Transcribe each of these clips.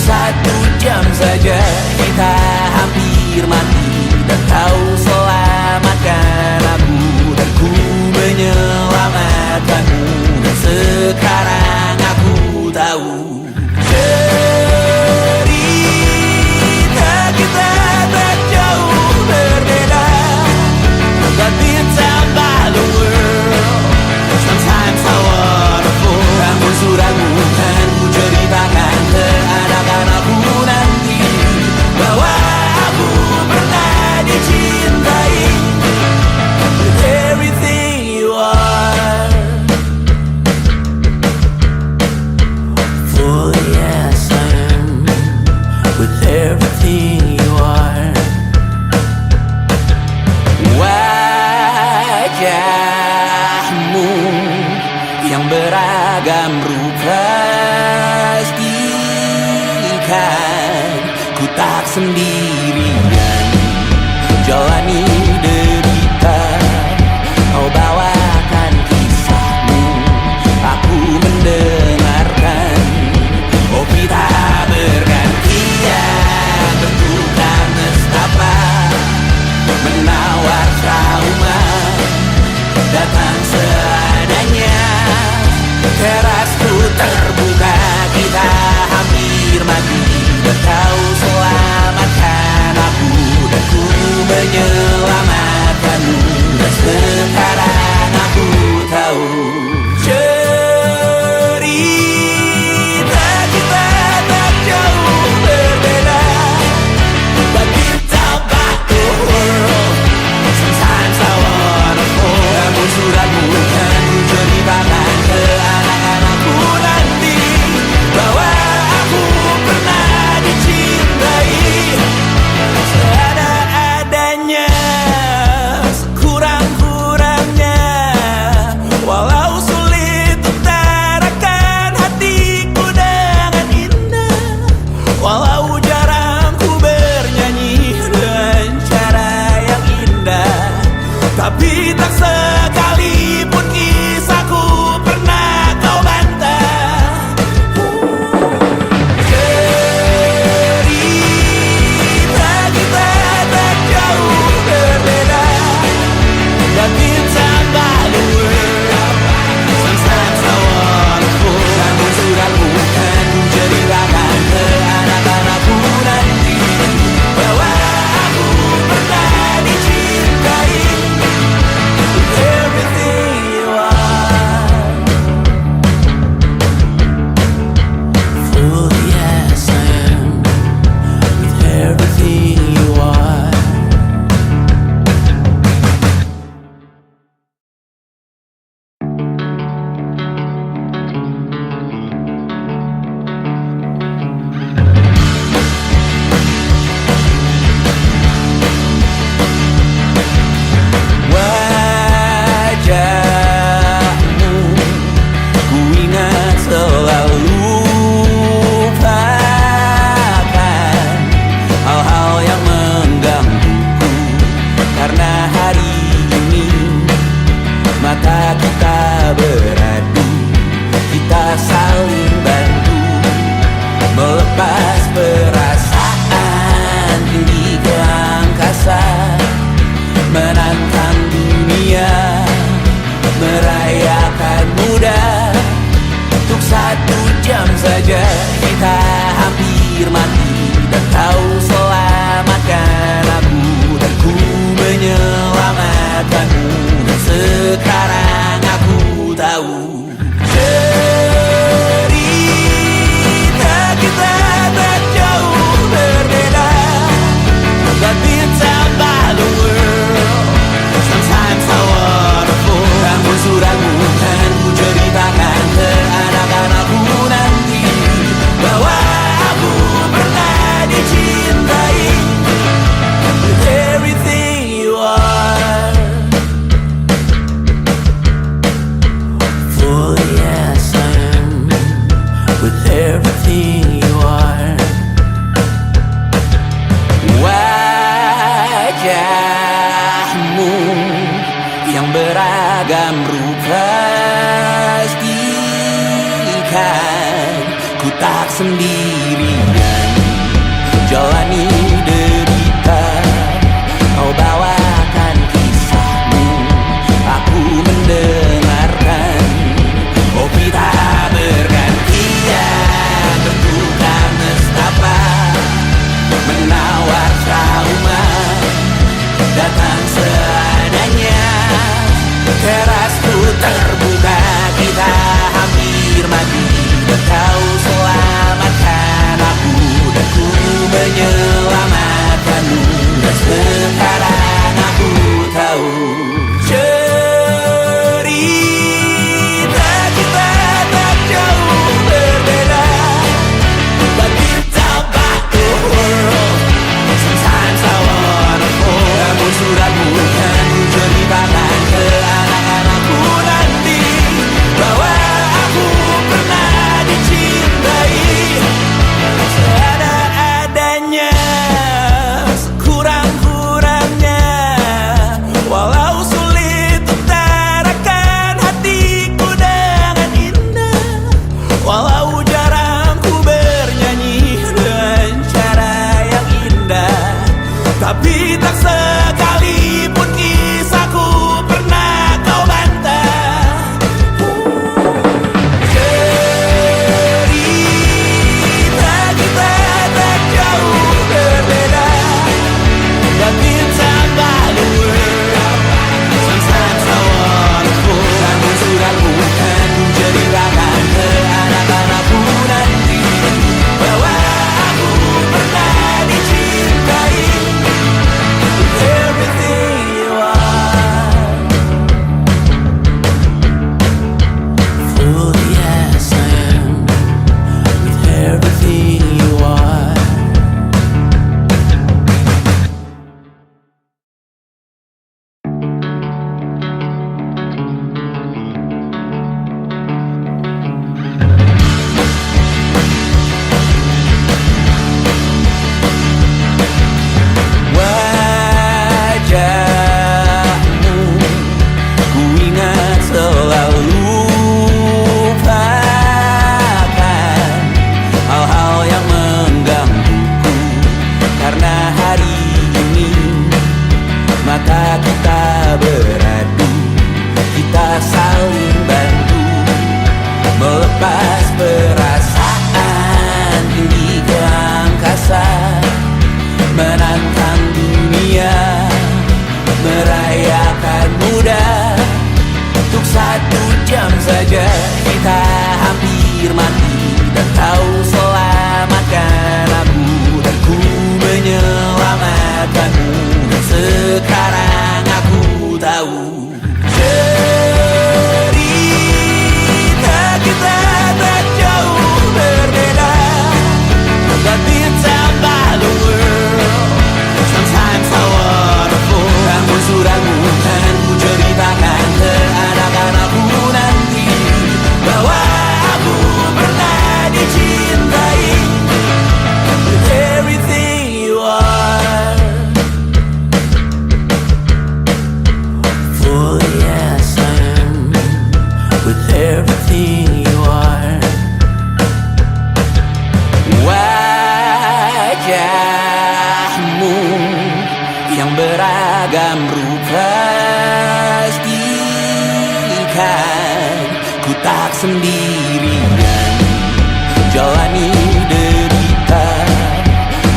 1 jam saja kita hampir mati, dan kau selamatkan aku, dan ku menyelamatkanmu. Dan sekarang aku tahu cerita kita tak jauh berbeda, but ditambah the world sometimes so wonderful. Namun suratmu kan ku ceritakan ke anak-anakku nanti bahwa aku pernah dicintai with everything you are. For yes I am with everything you are. Wajahmu yang beragam rupa pastikan ku tak sendirian jalani derita. Kau bawakan kisahmu, aku mendengarkan. Oh kita bergantian bertukar nestapa, menawar trauma datang seadanya. Terasku terbuka, kita hampir mati, dan kau selamatkan aku, dan ku menyelamatkanmu. Dan sekarang aku tahu cerita kita tak jauh berbeda, but ditambah the world sometimes so wonderful. Namun suratmu kan ku ceritakan ke anak-anakku nanti bahwa aku pernah dicintai seada-adanya, sekurang-kurangnya. Walau sulit utarakan hatiku dengan indah, walau jarang ku bernyanyi dengan cara yang indah, tapi tak sekalipun kisahku pernah kau bantah. Cerita kita tak jauh berbeda, but ditambah the world sometimes so wonderful. Namun suratmu kan ku ceritakan ke anak-anakku nanti bahwa aku pernah dicintai with everything you are. For yes I am with everything you are. Wajahmu ku ingat selalu, lupakan hal-hal yang menggangguku, karena hari ini mata kita beradu, kita saling bantu melepas perasaan tinggi ke angkasa, menantang dunia, merayakan muda. Untuk 1 jam saja kita hampir mati, dan kau selamatkan aku, dan ku menyelamatkanmu. Dan sekarang aku tahu cerita kita tak jauh berbeda, but ditambah the world sometimes so wonderful. Namun suratmu kan ku ceritakan ke anak-anakku nanti bahwa aku pernah dicintai with everything you are. For yes I am with everything you are. Wajahmu yang beragam rupa pastikan ku tak sendirian Tapi tak sekalipun kisahku pernah kau bantah. Cerita kita tak jauh berbeda, but it's about the world. Sometimes I wanna fall. Namun sudah bukan ceritakan ke anak-anakku nanti bahwa aku pernah dicintai. Everything you are, fully as I am, with everything you are. Wajahmu ku ingat selalu, lupakan hal-hal yang menggangguku. Karena hari ini mata kita beradu, kita saling bantu melepas perasaan tinggi ke angkasa, menantang dunia, merayakan muda. Untuk 1 jam saja kita hampir mati, dan kau selamatkan aku, dan ku menyelamatkanmu. Dan sekarang aku tahu cerita kita tak jauh berbeda, but it's about the world. Sometimes I wanna fall. Namun sudah bukan ku ceritakan ke anak-anakku nanti bahwa aku pernah dicintai. With everything you are, fully as I am, with everything you are. Wajahmu yang beragam rupa, pastikan ku tak sendirian jalani derita.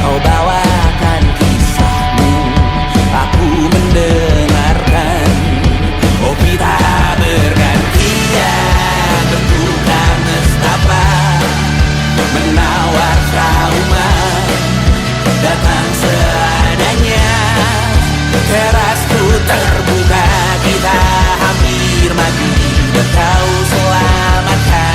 Kau bawakan kisahmu, aku mendengarkan. Oh, kita bergantian, bertukar nestapa, menawar trauma, datang seadanya. Terasku terbuka, kita hampir mati, dan kau selamatkan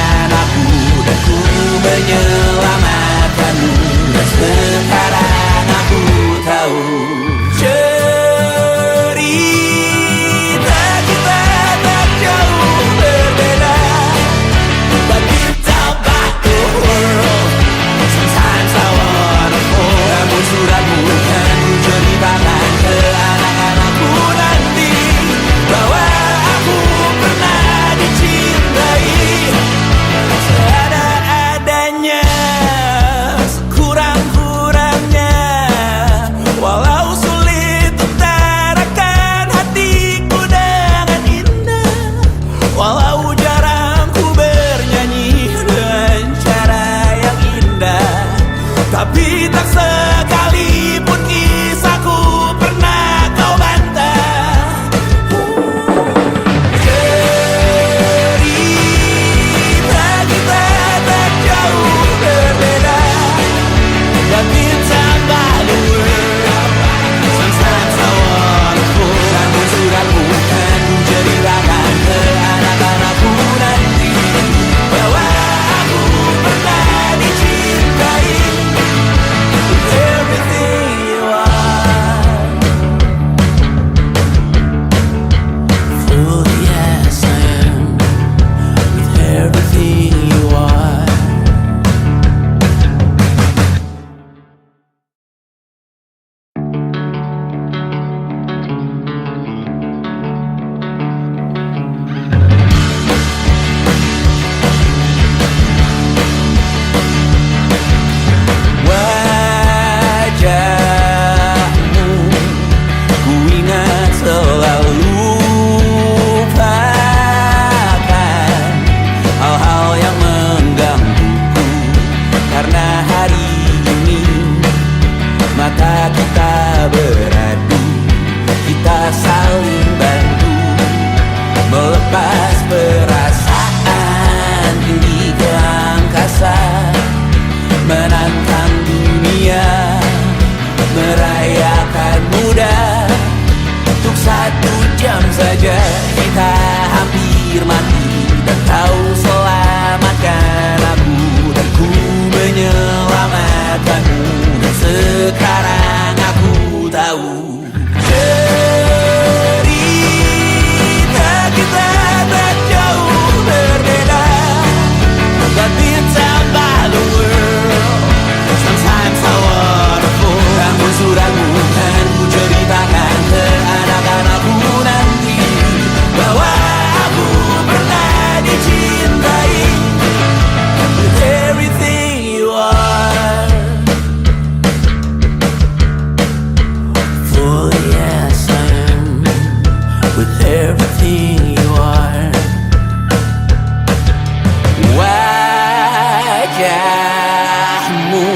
Wajahmu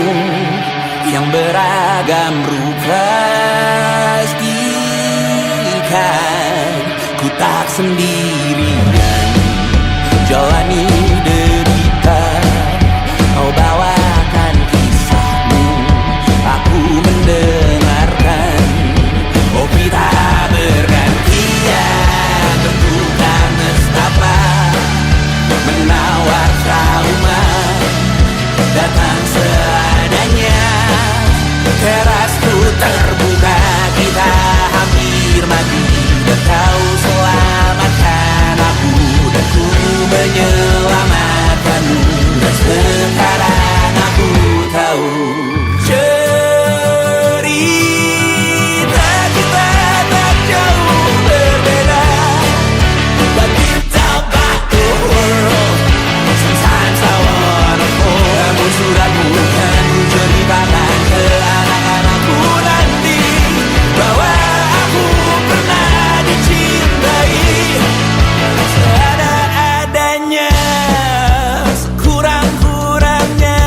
yang beragam rupa pastikan ku tak sendirian jalani derita. Kau bawakan kisahmu, aku mendengarkan. Kopi tak bergantian, bertukar nestapa, menawar trauma, datang seadanya. Terasku terbuka, kita hampir mati, dan kau selamatkan aku, dan ku menyelamatkanmu. Dan sekarang aku tahu cerita kita tak jauh berbeda. But it's about the world. Sometimes I wanna fall. Namun suratmu kan ku ceritakan ke anak-anakku nanti bahwa aku pernah dicintai seadanya, sekurang-kurangnya.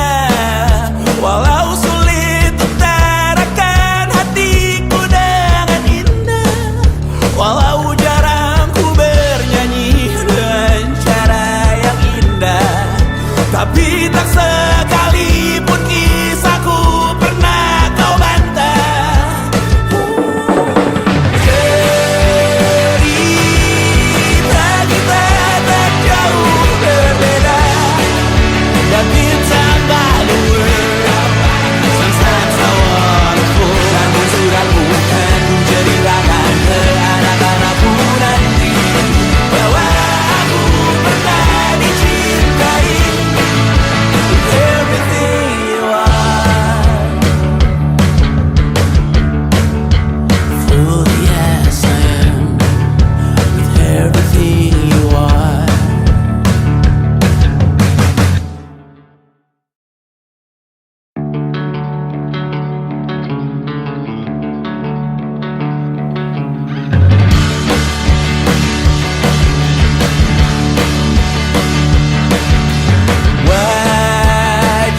Walau sulit utarakan hatiku dengan indah, walau jarang ku bernyanyi dengan cara yang indah, tapi tak sekalipun kisahku pernah kau bantah. Cerita kita tak jauh berbeda, but it's about the world. Sometimes I wanna fall. Namun suratmu kan ku ceritakan ke anak-anakku nanti bahwa aku pernah dicintai. With everything you are, fully as I am. With everything you are.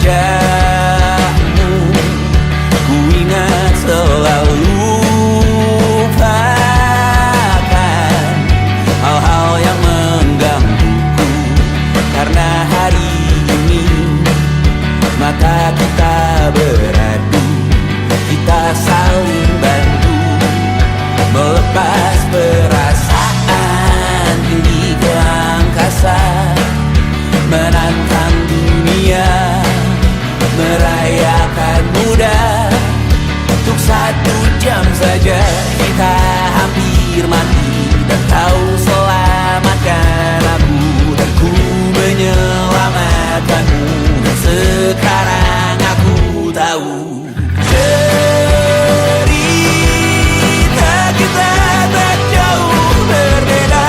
Wajahmu ku ingat selalu, lupakan hal-hal yang menggangguku. Karena hari ini mata kita beradu, kita saling bantu melepas perasaan tinggi ke angkasa, menantang dunia, merayakan muda. Untuk 1 jam saja kita hampir mati, dan kau selamatkan aku, dan ku menyelamatkanmu. Dan sekarang aku tahu cerita kita tak jauh berbeda,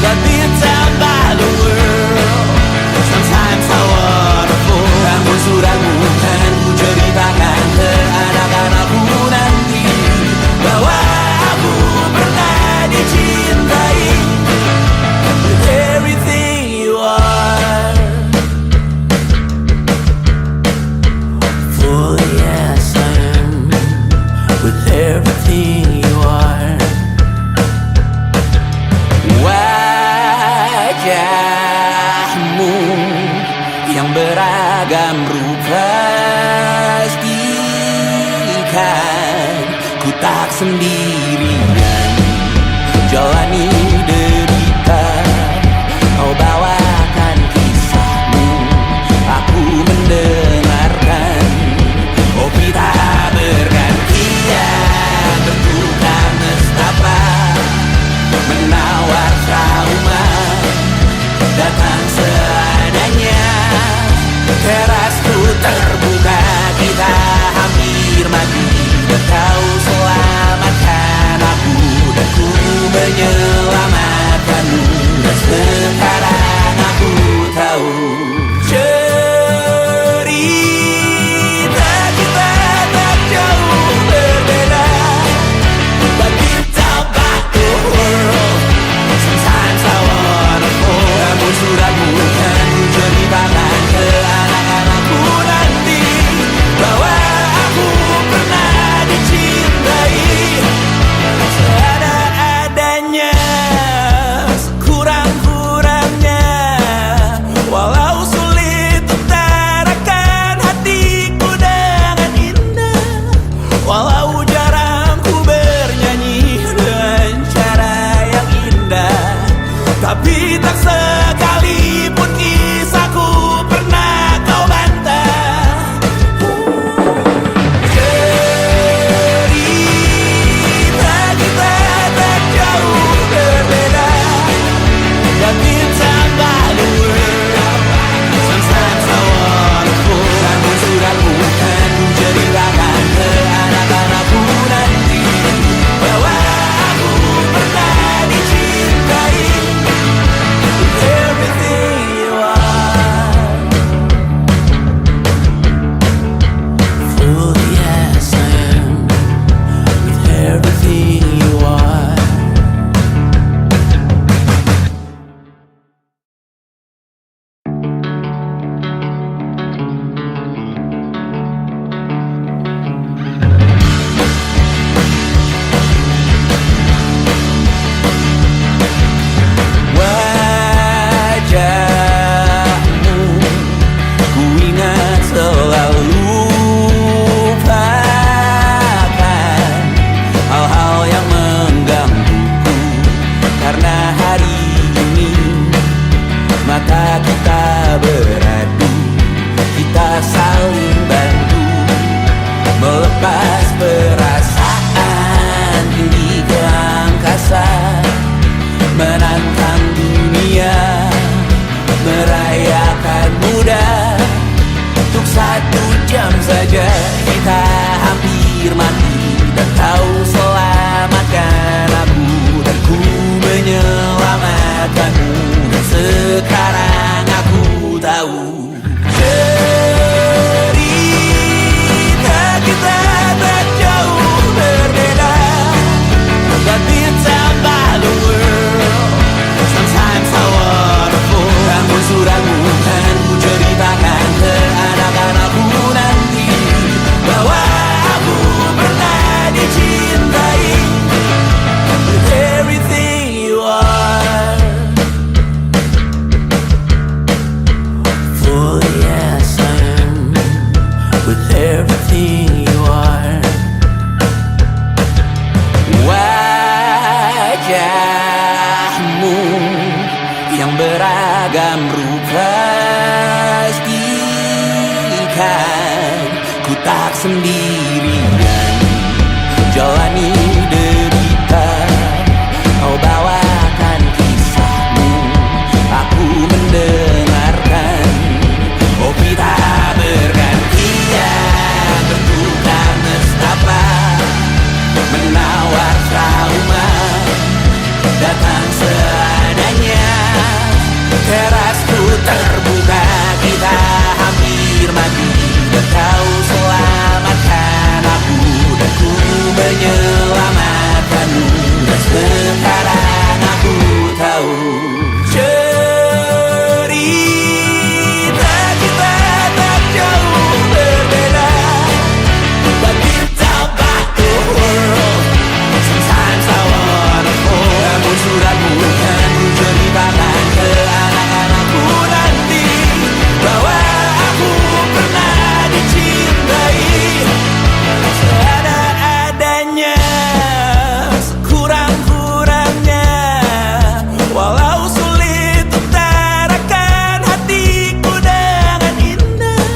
but it's about the world. Sometimes I wanna fall. Namun suratmu kan ku ceritakan ke anak-anakku nanti bahwa aku pernah dicintai. With everything you are, fully as I am. With everything you are. Wajahmu yang beragam rupa pastikan ku tak sendirian jalani derita. Kau bawakan kisahmu, aku mendengarkan. Kopi tak bergantian, bertukar nestapa, menawar trauma, datang seadanya. Terasku terbuka, kita hampir mati, dan kau selamatkan aku, dan ku menyelamatkanmu. Dan sekarang aku tahu cerita kita tak jauh berbeda, but it's about the world. Sometimes I wanna fall. Namun suratmu kan ku ceritakan ke everything you are. Wajahmu yang beragam rupa pastikan ku tak sendirian jalani derita. Kau bawakan kisahmu, aku mendengarkan. Oh kita bergantian bertukar nestapa, menawar trauma datang seadanya. Terasku terbuka, kita hampir mati, dan kau selamatkan aku, dan ku menyelamatkanmu. Dan sekarang aku tahu cerita kita tak jauh berbeda. But you talk about the world, sometimes I wanna fall. Namun suratmu kan ku ceritakan ke anak-anakku nanti, bahwa aku pernah dicintai seada-adanya, sekurang-kurangnya. Walau sulit utarakan hatiku dengan indah,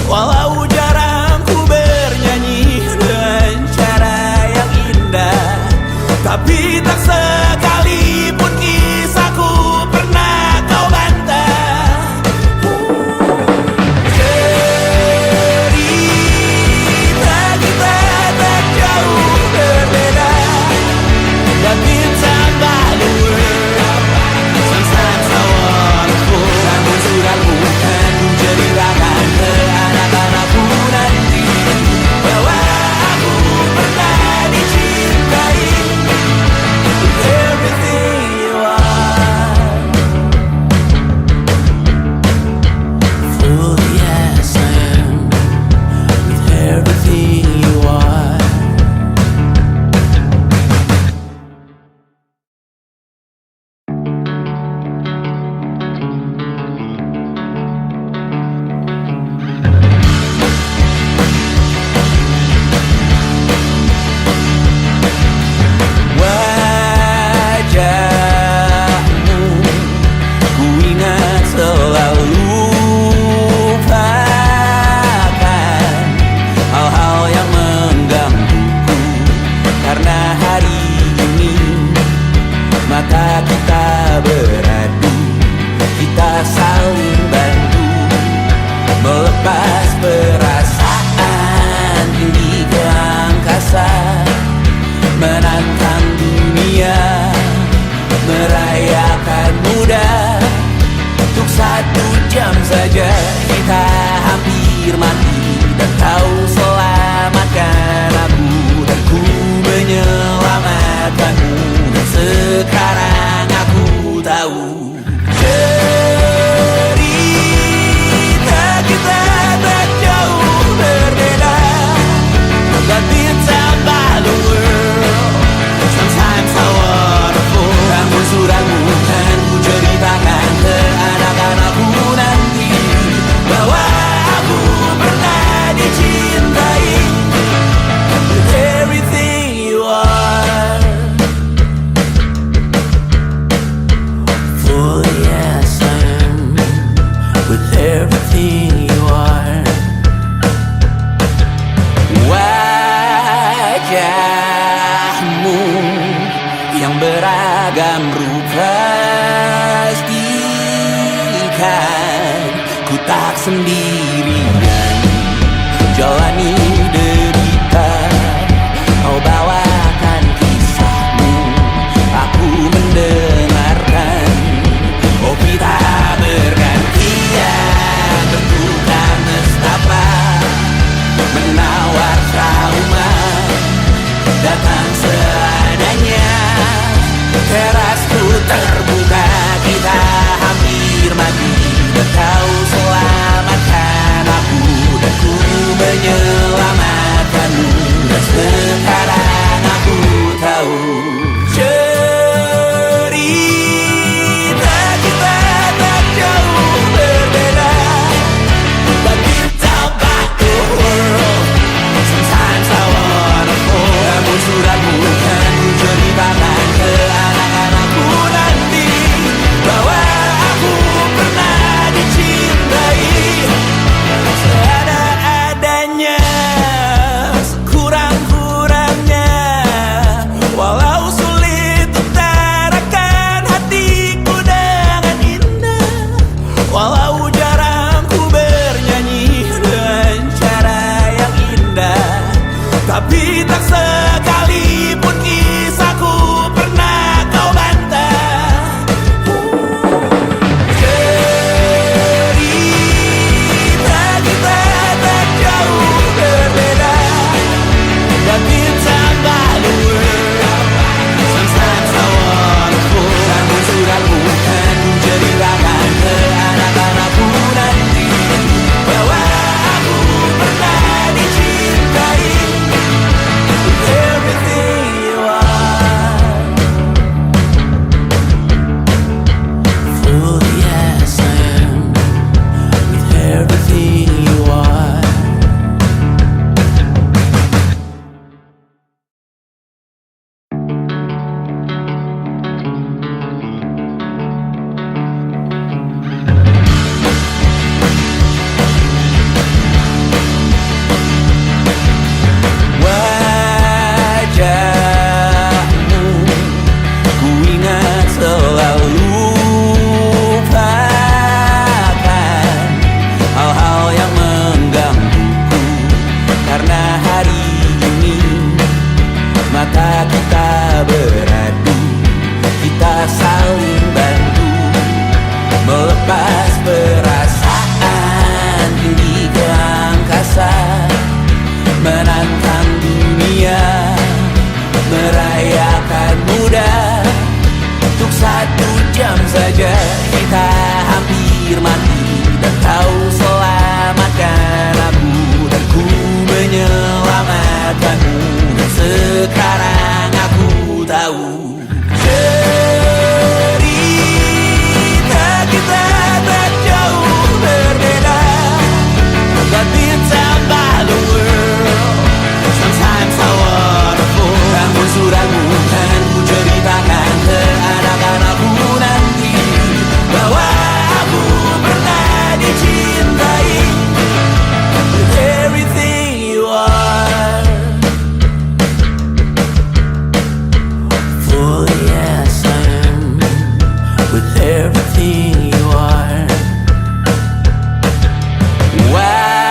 walau jarang ku bernyanyi dengan cara yang indah, tapi tak sekalipun kisahku pernah kau bantah. Cerita kita tak jauh berbeda, but it's about the world. Sometimes I wanna fall. Namun suratmu kan ku ceritakan ke anak-anakku nanti, bahwa aku pernah dicintai with everything you are. Fully as I am, with everything you are. Wajahmu ku ingat selalu, lupakan hal-hal yang menggangguku, karena hari ini mata kita beradu, kita saling bantu melepas perasaan tinggi ke angkasa, menantang dunia, merayakan muda. Untuk 1 jam saja kita hampir mati, dan kau selamatkan aku, dan ku menyelamatkanmu. Dan sekarang aku tahu cerita kita tak jauh berbeda, but it's about the world. Sometimes I wanna fall. Namun suratmu kan ku ceritakan ke anak-anakku nanti, bahwa aku pernah dicintai with everything you are. Fully as I am, with everything you are. Wajahmu yang beragam rupa pastikan ku tak sendirian jalani derita. Kau bawakan kisahmu, aku mendengarkan. Oh kita bergantian bertukar nestapa, menawar trauma datang seadanya. Terasku terbuka, kita hampir mati, dan kau selamatkan aku, dan ku menyelamatkan. tapi tak sekalipun kisahku pernah kau bantah. Cerita kita tak jauh berbeda, but it's about the world. Sometimes I wanna fall. Namun sudah bukan ceritakan ke anak-anakku nanti bahwa aku pernah dicintai. With everything you are, fully as I am. With everything you are. Wajahmu ku ingat selalu, lupakan hal-hal yang menggangguku. Karena hari ini mata kita beradu, kita saling bantu melepas perasaan tinggi ke angkasa, menantang dunia, merayakan muda. Untuk 1 jam saja kita hampir mati, dan kau selamatkan aku, dan ku menyelamatkanmu. Dan sekarang aku tahu cerita kita tak jauh berbeda, but it's about the world. Sometimes I wanna fall. Namun sudah bukan ku ceritakan ke anak-anakku nanti bahwa aku pernah dicintai. With everything you are, fully as I am. With everything you are. Wajahmu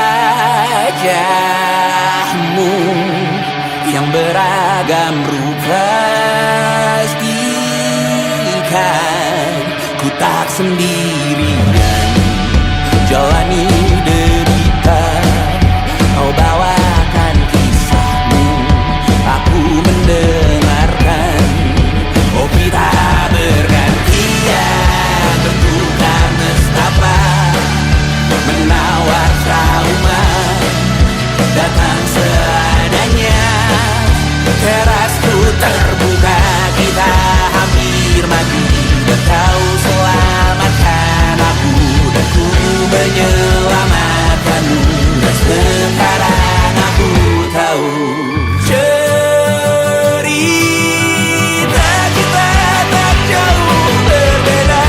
yang beragam rupa, pastikan ku tak sendirian jalani derita. Kau bawakan kisahmu, aku mendengarkan. Oh kita bergantian bertukar nestapa, menawar trauma, datang seadanya. Terasku terbuka, kita hampir mati, dan kau selamatkan aku, dan ku menyelamatkanmu. Dan sekarang aku tahu cerita kita tak jauh berbeda,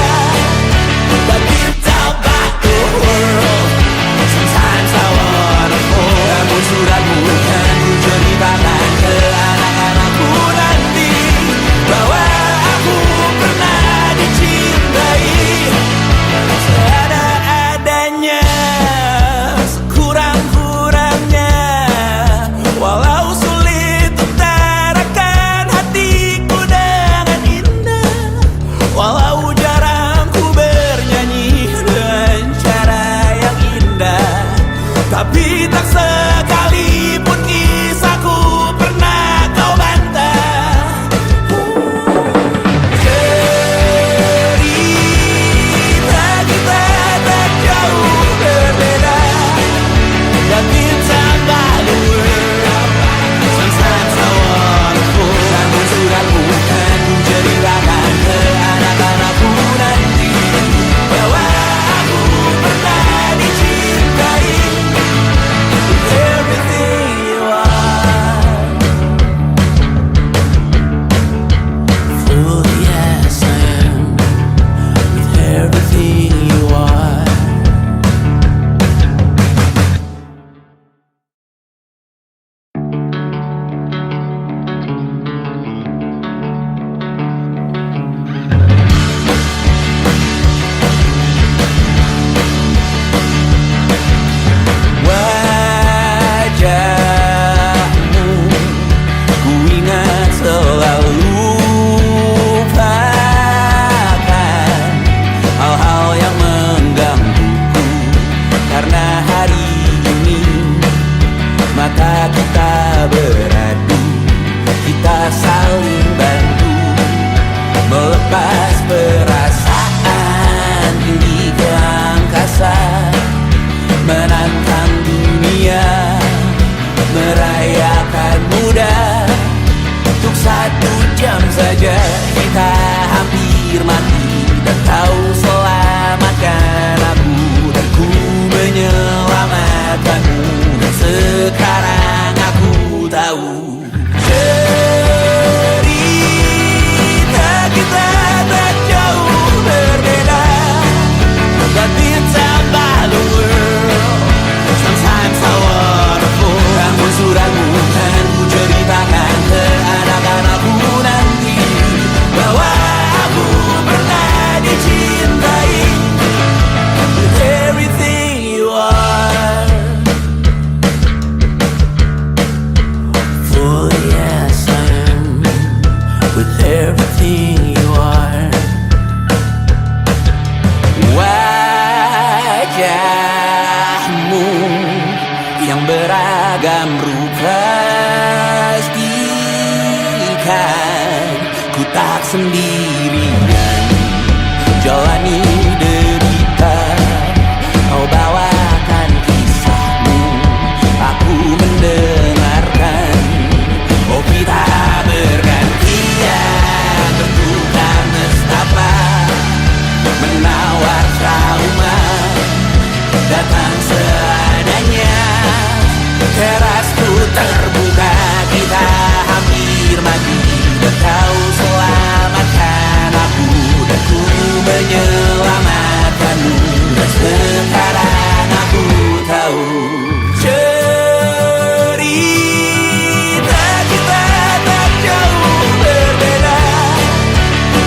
but it's about the world. Sometimes I wanna fall. Namun sudah bukan ku ceritakan ke anak-anakku nanti bahwa aku pernah dicintai. Seada-adanya, sekurang-kurangnya, walau sulit utarakan hatiku dengan indah, walau jarang ku bernyanyi dengan cara yang indah, tapi tak sekalipun kisahku pernah kau bantah. Cerita kita tak jauh berbeda, but it's about the world. Sometimes I wanna fall. Namun sudah bukan ku ceritakan ke anak-anakku nanti bahwa aku pernah dicintai. With everything you are. beragam rupa pastikan ku tak sendirian jalani derita. Kau bawakan kisahmu, aku mendengarkan. Oh kita bergantian bertukar nestapa, menawar trauma datang seadanya. Terasku terbuka, kita hampir mati, dan kau selamatkan aku, dan ku menyelamatkanmu. Dan sekarang aku tahu cerita kita tak jauh berbeda.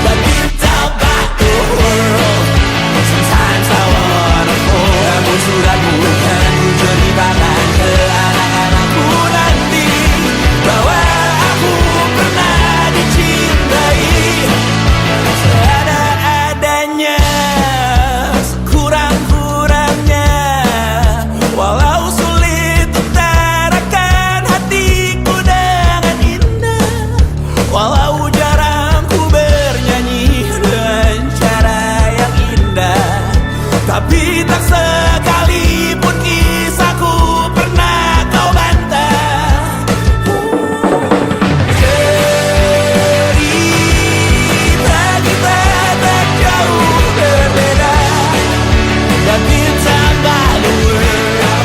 But it's about the world. Sometimes I wanna fall. Namun suratmu kan ku ceritakan ke anak-anakku nanti bahwa aku pernah dicintai seada-adanya, sekurang-kurangnya. Walau sulit utarakan hatiku dengan indah, walau jarang ku bernyanyi dengan cara yang indah, tapi tak sekalipun kisahku pernah kau bantah. Cerita kita tak jauh berbeda, but it's about the world.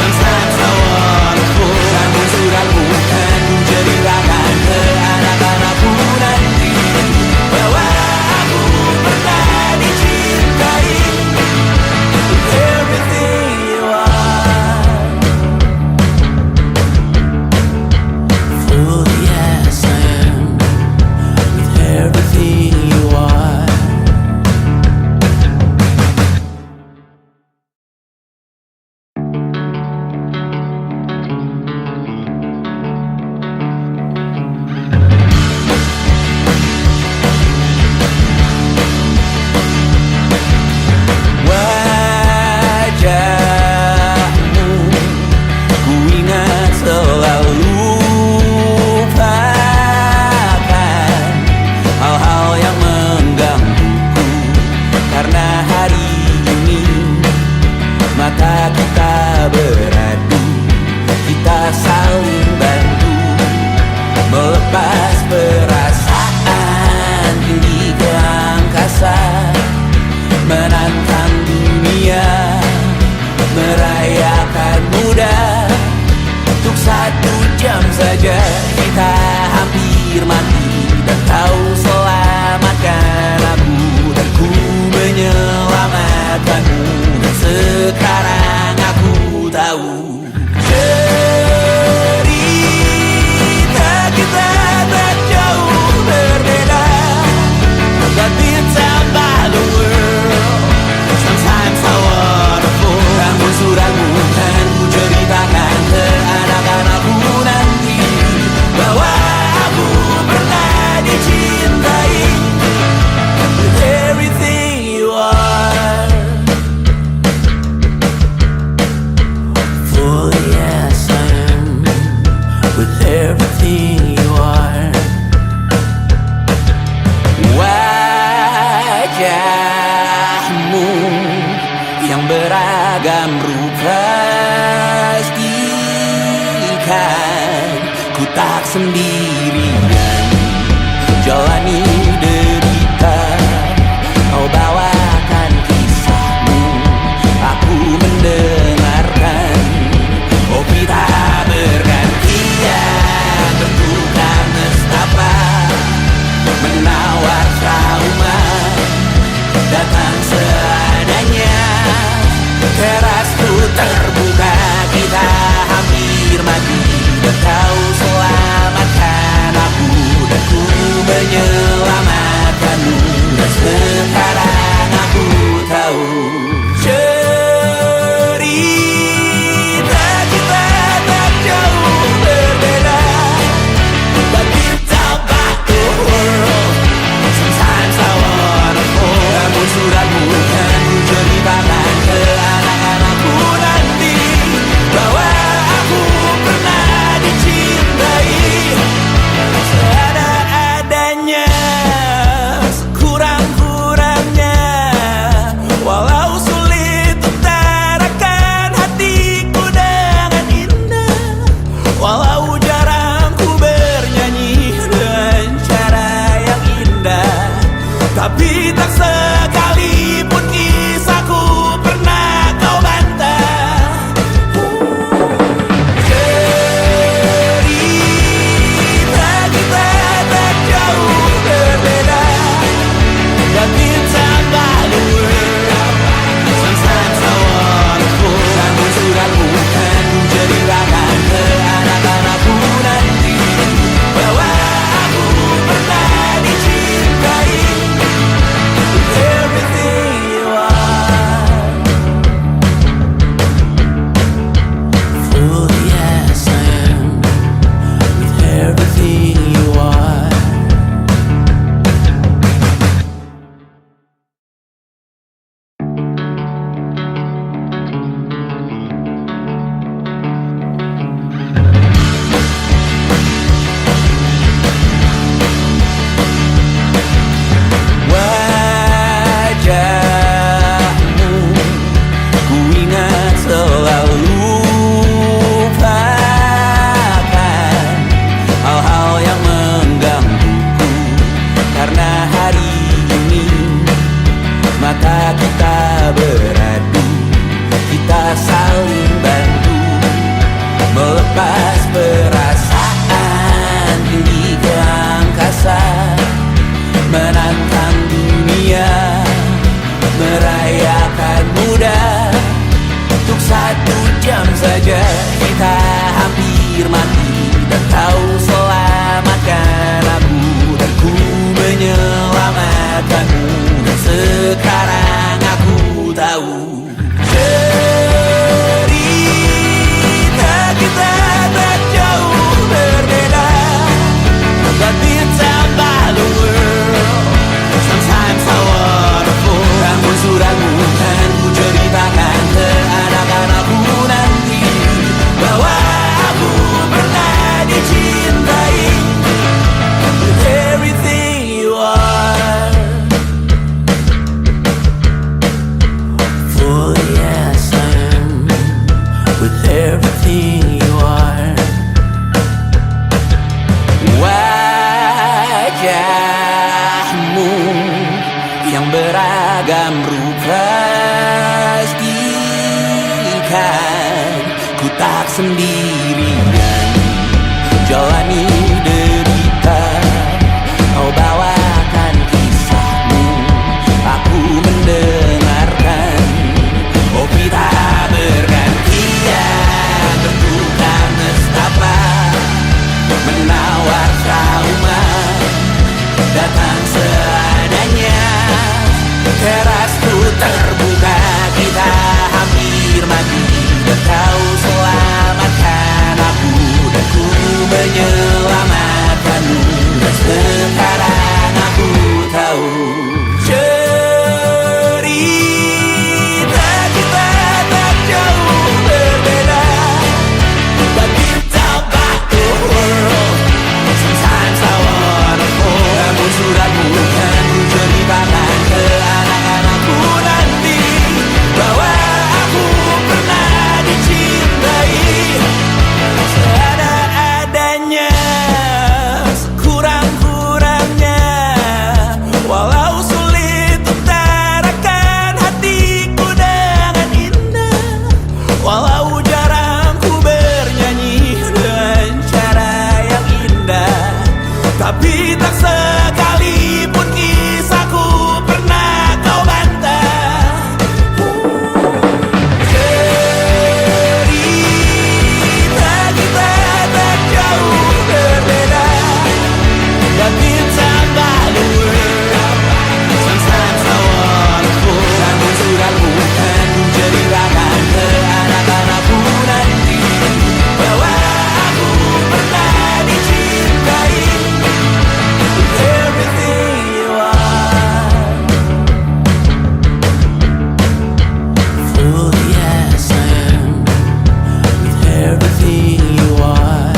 Sometimes I wanna fall. Namun suratmu kan ku ceritakan ke anak-anakku nanti bahwa aku pernah dicintai. Everything you are, fully as I am, with everything you are. Wajahmu ku ingat selalu, lupakan hal-hal yang menggangguku, karena hari ini mata kita beradu, kita saling bantu melepas perasaan tinggi ke angkasa, menantang dunia, merayakan muda. Untuk 1 jam saja kita hampir mati, dan kau selamatkan aku, dan ku menyelamatkanmu. Dan sekarang aku tahu cerita kita tak jauh berbeda, but it's about the world. Sometimes I wanna fall. Namun suratmu kan ku ceritakan ke anak-anakku nanti bahwa aku pernah dicintai. With everything you are, fully as I am, with everything you are. Wajahmu yang beragam rupa pastikan ku tak sendirian jalani derita. Kau bawakan kisahmu, aku mendengarkan. Oh kita bergantian bertukar nestapa, menawar trauma datang seadanya. Terasku terbuka, kita hampir mati, dan kau selamatkan aku, dan ku menyelamatkan. 1 jam saja kita hampir mati, dan kau selamatkan aku, dan ku menyelamatkanmu. Dan sekarang aku tahu cerita kita tak jauh berbeda, but it's about the world. Sometimes I wanna fall. Namun suratmu kan ku ceritakan ke anak-anakku nanti, bahwa aku pernah dicintai with everything you are. For yes I am with everything you are. Wajahmu yang beragam rupa pastikan ku tak sendirian jalani derita. Kau bawakan kisahmu, aku mendengarkan. Oh kita bergantian bertukar nestapa, menawar trauma datang seadanya. Terasku terbuka, kita hampir mati, dan kau selamatkan aku, dan ku menyelamatkanmu. Dan sekarang aku tahu cerita kita tak jauh berbeda, but it's about the world. Sometimes I wanna fall. Namun suratmu kan ku ceritakan ke anak-anakku nanti, bahwa aku pernah dicintai seada-adanya, sekurang-kurangnya. Walau sulit utarakan hatiku dengan indah, walau jarang ku bernyanyi dengan cara yang indah, tapi tak sekalipun kisahku pernah kau bantah. Cerita kita tak jauh berbeda, but it's about the world. Sometimes I wanna fall. Namun suratmu kan ku ceritakan ke anak-anakku nanti, bahwa aku pernah dicintai with everything you are. Full yes I am with everything you are.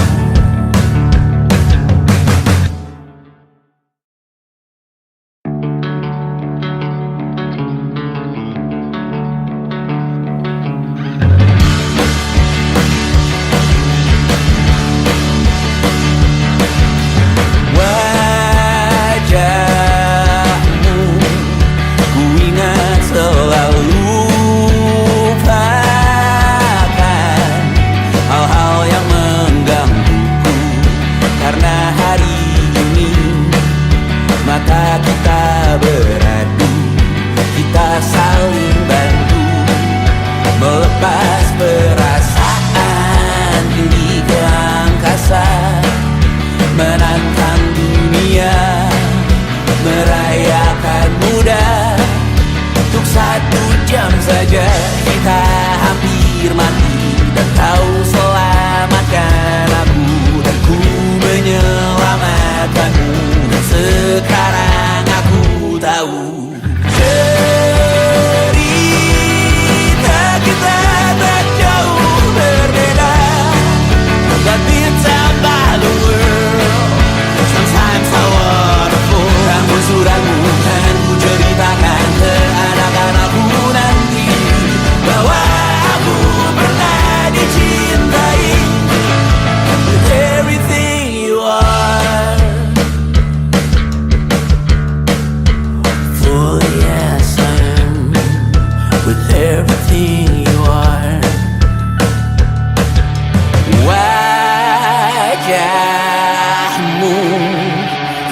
Wajahmu ku ingat selalu, lupakan hal-hal yang menggangguku, karena hari ini mata kita beradu, kita saling bantu melepas perasaan tinggi ke angkasa, menantang dunia, merayakan muda. Untuk 1 jam saja kita hampir mati, dan kau selamatkan aku, dan ku menyelamatkanmu. Dan sekarang aku tahu cerita kita tak jauh berbeda, but it's about the world. Sometimes I wanna fall. Namun suratmu kan ku ceritakan ke anak-anakku nanti, bahwa aku pernah dicintai with everything you are. For yes I am with everything you are. Wajahmu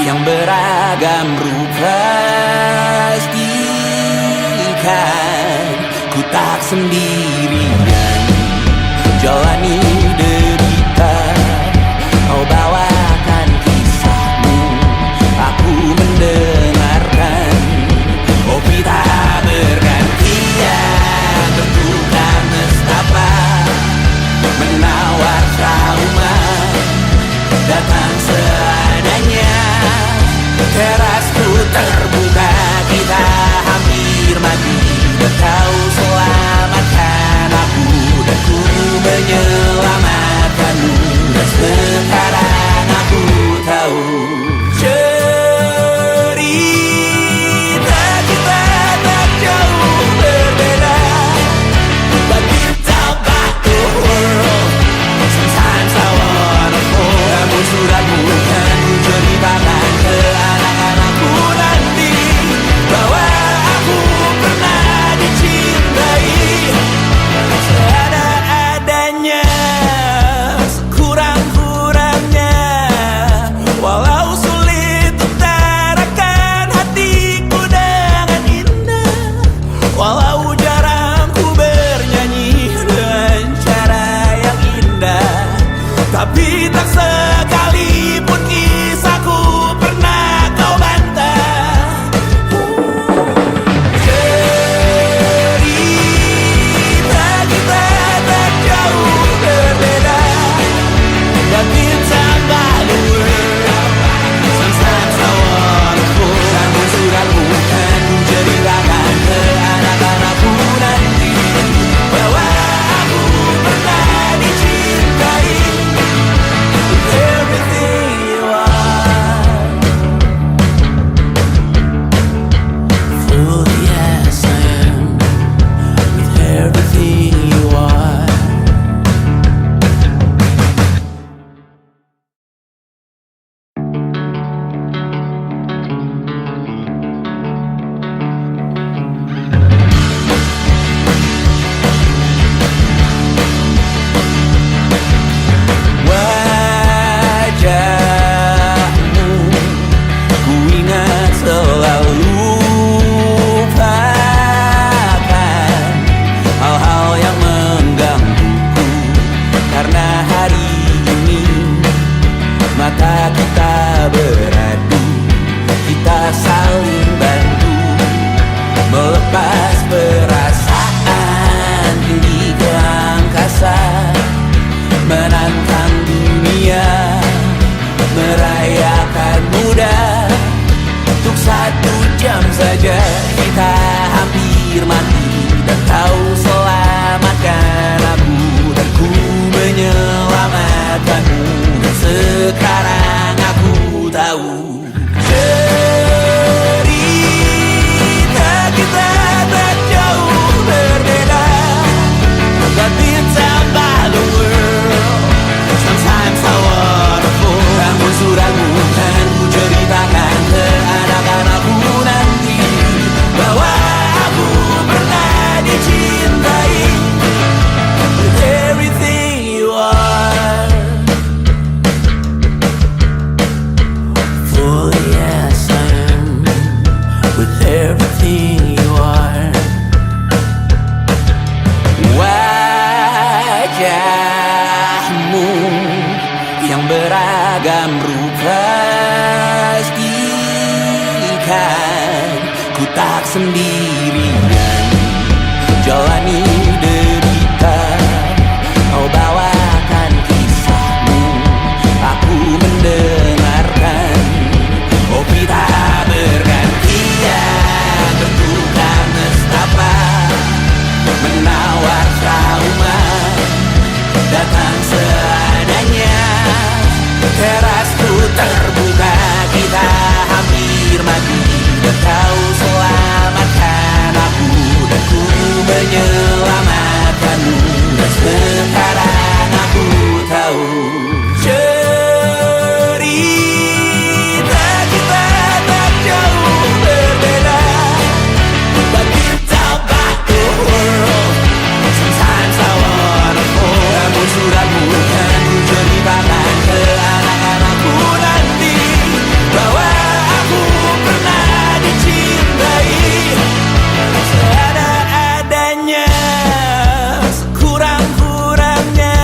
yang beragam rupa pastikan ku tak sendirian trauma datang seadanya. Terasku terbuka, kita hampir mati, dan kau selamatkan aku, dan ku menyelamatkanmu. Dan sekarang aku tahu cerita kita tak jauh berbeda. But you talk about the world, sometimes I wanna fall. Namun suratmu kan ku ceritakan ke anak-anakku nanti, bahwa aku pernah dicintai seada-adanya, sekurang-kurangnya. Walau sulit utarakan hatiku dengan indah, walau jarang ku bernyanyi dengan cara yang indah, tapi tak sekalipun kisahku pernah kau bantah. Cerita kita tak jauh berbeda, but it's about the world, sometimes I wanna fall. Namun suratmu kan ku ceritakan ke anak-anakku nanti, bahwa aku pernah dicintai with everything you are. Fully as I am, with everything you are. Wajahmu ku ingat selalu, lupakan hal-hal yang menggangguku, karena hari ini mata kita beradu, kita saling bantu melepas perasaan tinggi ke angkasa, menantang dunia, merayakan muda. Untuk 1 jam saja kita hampir mati, dan kau selamatkan aku, dan ku menyelamatkanmu. Dan sekarang aku tahu cerita kita tak jauh berbeda, but it's about the world, sometimes I wanna fall. Namun suratmu kan ku ceritakan ke anak-anakku nanti, bahwa aku pernah dicintai with everything you are. Fully as I am, with everything you are. Wajahmu yang beragam rupa, pastikan ku tak sendirian jalani derita. Kau bawakan kisahmu, aku mendengarkan. Oh kita bergantian, bertukar nestapa, menawar trauma datang seadanya. Terasku terbuka, kita hampir mati, dan kau selamatkan aku, dan ku menyelamatkanmu. Dan sekarang aku tahu cerita kita tak jauh berbeda, but kita about the world, sometimes I wanna fall. Namun suratmu kan ku ceritakan ke anak-anakku nanti, bahwa aku pernah dicintai seada-adanya, sekurang-kurangnya.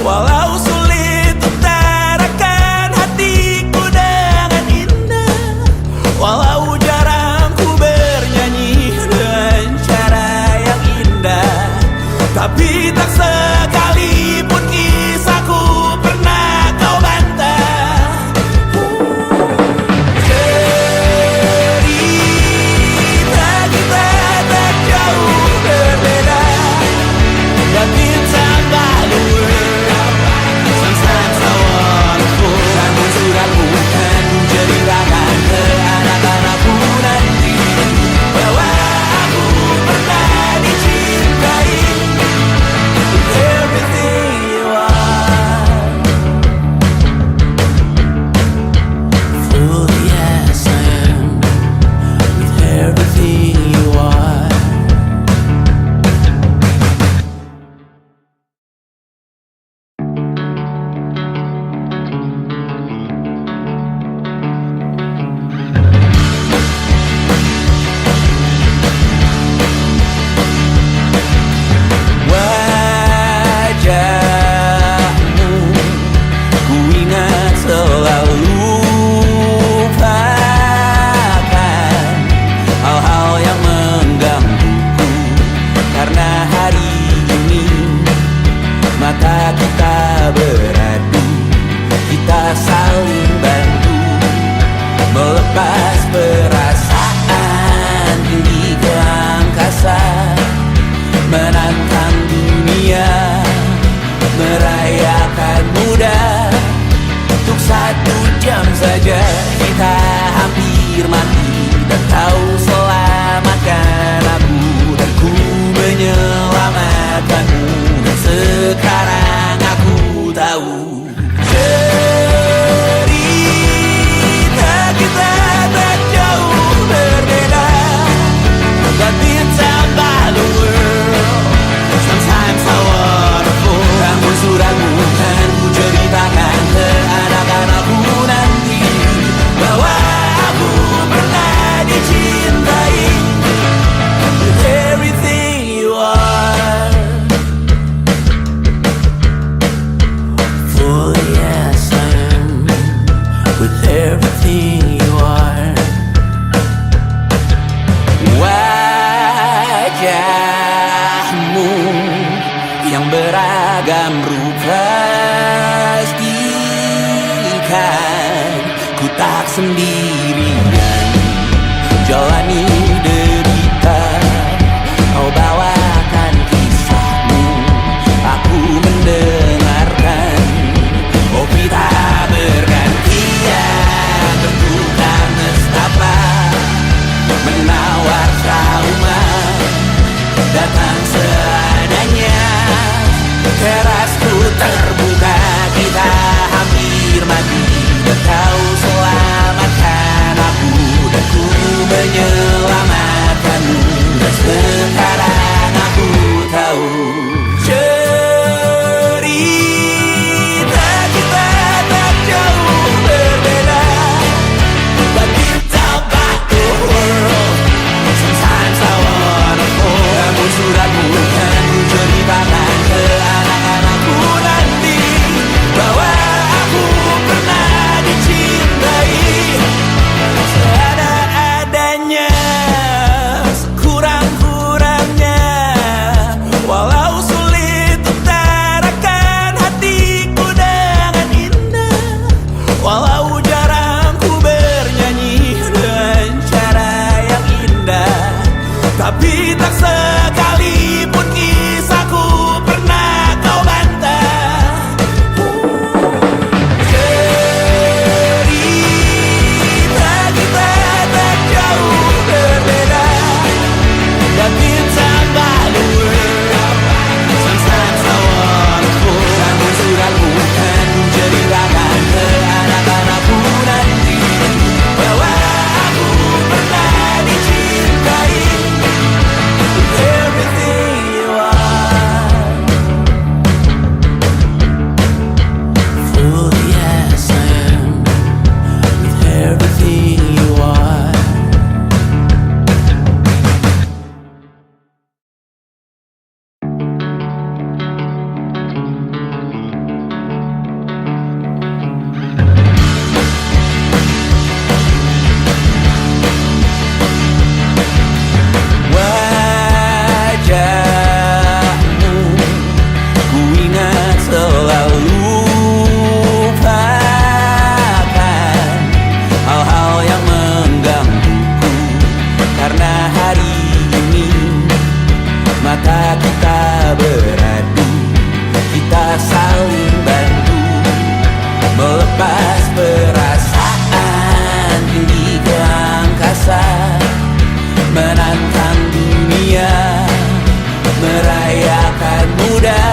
Walau sulit utarakan hatiku dengan indah, walau jarang ku bernyanyi dengan cara yang indah, tapi tak sekalipun kisah hampir mati dan kau selamatkan aku, dan ku menyelamatkanmu. Dan sekarang aku tahu cerita kita tak jauh berbeda, but it's about the world. Sometimes I wanna fall. Namun suratmu kan ku ceritakan ke anak-anakku nanti bahwa aku pernah dicintai with everything you are. For yes I am with everything you are. Wajahmu yang beragam rupa pastikan ku tak sendirian jalani derita. Kau bawakan kisahmu, aku mendengarkan. Oh kita bergantian bertukar nestapa, menawar trauma datang seadanya. Terasku terbuka, kita hampir mati dan kau selamatkan aku, dan ku menyelamatkanmu. Dan sekarang aku tahu cerita kita tak jauh berbeda, but it's about the world. Sometimes I wanna fall. Namun suratmu kan ku ceritakan ke anak-anakku nanti bahwa aku pernah dicintai seada-adanya, sekurang-kurangnya. Walau sulit utarakan hatiku dengan indah, walau jarang ku bernyanyi dengan cara yang indah, tapi tak sekalipun kisahku pernah kau bantah. Cerita kita tak jauh berbeda, but it's about the world. Sometimes I wanna fall. Namun suratmu kan ku ceritakan ke anak-anakku nanti bahwa aku pernah dicintai with everything you are. Full yes I am with everything you are. Wajahmu ku ingat selalu, lupakan hal-hal yang menggangguku, karena hari ini mata kita beradu, kita saling bantu melepas perasaan tinggi ke angkasa, menantang dunia, merayakan muda.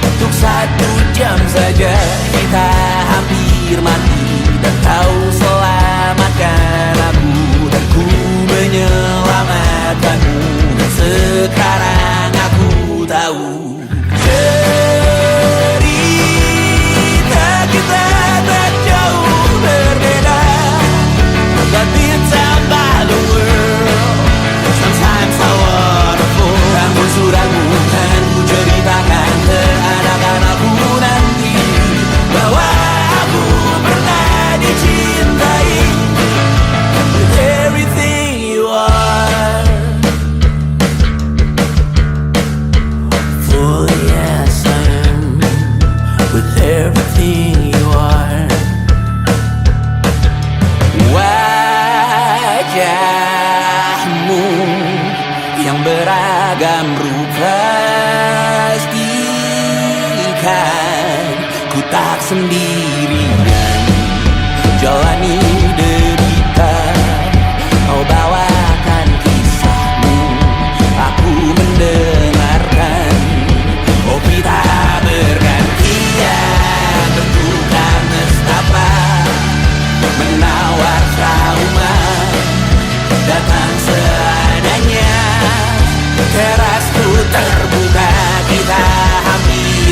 Untuk 1 jam saja kita hampir mati dan kau selamatkan aku, dan ku menyelamatkanmu. Dan sekarang aku tahu cerita kita tak jauh berbeda, but it's about the world. Sometimes I wanna fall. Namun suratmu kan ku ceritakan ke anak-anakku nanti bahwa aku pernah dicintai with everything you are. For yes I am with everything you are. Wajahmu yang beragam rupa pastikan ku tak sendirian jalani derita.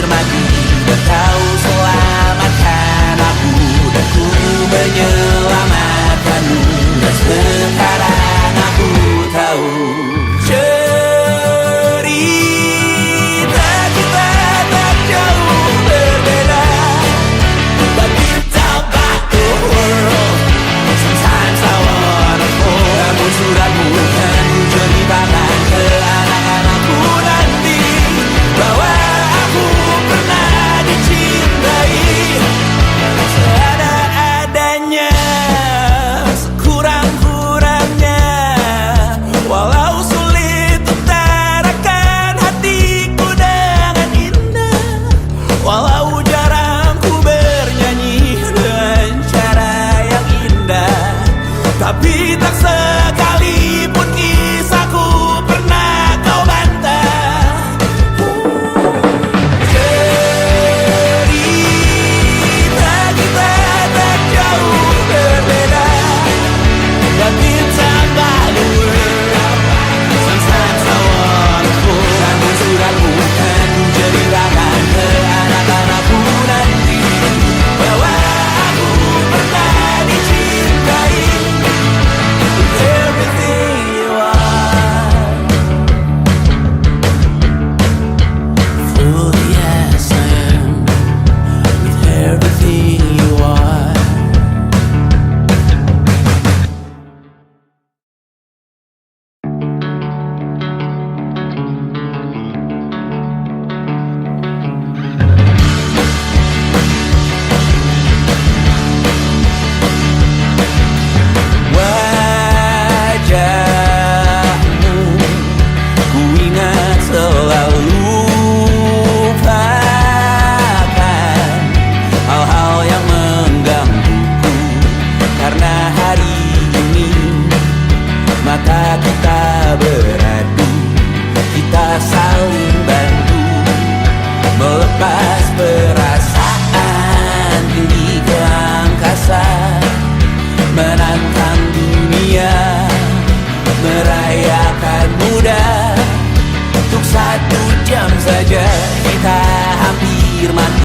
mati dan kau selamatkan aku, dan ku menyelamatkanmu. Dan sekarang aku tahu